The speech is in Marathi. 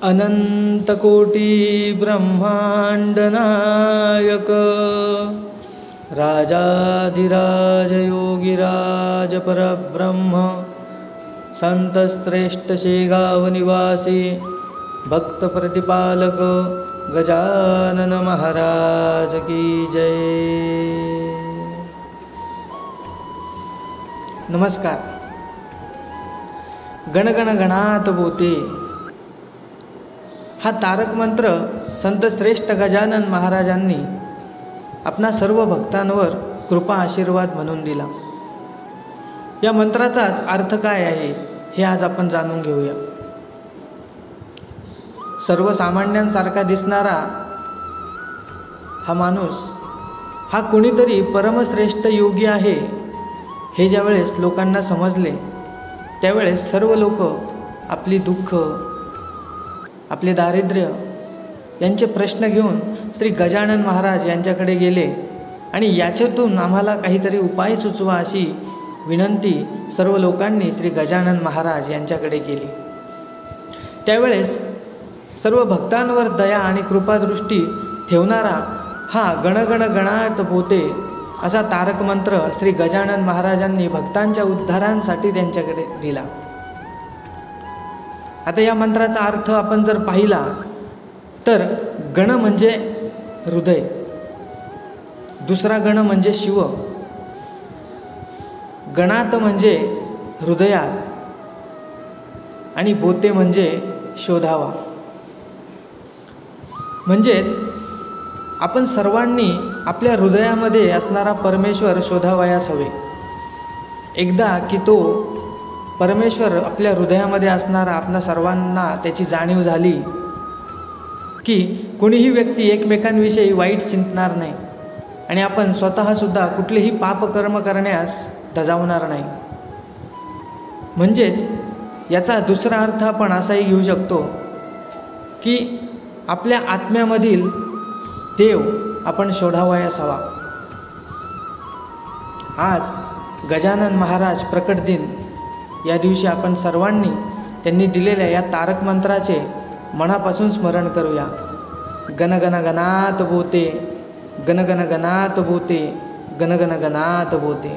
अनंतकोटी ब्रह्मांड नायक राजाधिराज योगिराज परब्रह्म संतश्रेष्ठ शेगाव निवासी भक्त प्रतिपालक गजानन महाराज की जय। नमस्कार। गणगण गणात बोते हा तारक मंत्र संत श्रेष्ठ गजानन महाराजांनी आपणा सर्व भक्तांवर कृपा आशीर्वाद म्हणून दिला। या मंत्राचाच अर्थ काय आहे हे आज आपण जाणून घेऊया। सर्वसामान्यांसारखा दिसणारा हा माणूस हा कोणीतरी परमश्रेष्ठ योगी आहे हे ज्यावेळेस लोकांना समजले त्यावेळेस सर्व लोक आपली दुःख, आपले दारिद्र्य यांचे प्रश्न घेऊन श्री गजानन महाराज यांच्याकडे गेले आणि याच्यातून आम्हाला काहीतरी उपाय सुचवा अशी विनंती सर्व लोकांनी श्री गजानन महाराज यांच्याकडे केली। त्यावेळेस सर्व भक्तांवर दया आणि कृपादृष्टी ठेवणारा हा गणगण गणात बोते असा तारक मंत्र श्री गजानन महाराजांनी भक्तांच्या उद्धारांसाठी त्यांच्याकडे दिला। आता या मंत्राचा अर्थ आपण जर पाहिला तर गण म्हणजे हृदय, दुसरा गण म्हणजे शिव, गणात म्हणजे हृदयात आणि बोते म्हणजे शोधावा। म्हणजेच आपण सर्वांनी आपल्या हृदयामध्ये असणारा परमेश्वर शोधावयास हवे। एकदा की तो परमेश्वर आपल्या हृदयामध्ये असणारा आपल्या सर्वांना त्याची जाणीव झाली की कोणीही व्यक्ती एकमेकांविषयी वाईट चिंतणार नाही आणि आपण स्वतःसुद्धा कुठलेही पापकर्म करण्यास धजावणार नाही। म्हणजेच याचा दुसरा अर्थ आपण असाही घेऊ शकतो की आपल्या आत्म्यामधील देव आपण शोधावयास हवा। आज गजानन महाराज प्रकट दिन या दिवशी आपण सर्वांनी त्यांनी दिलेल्या या तारक मंत्राचे मनापासून स्मरण करूया। गणगण गणात बोते, गणगण गणात बोते, गणगण गणात बोते।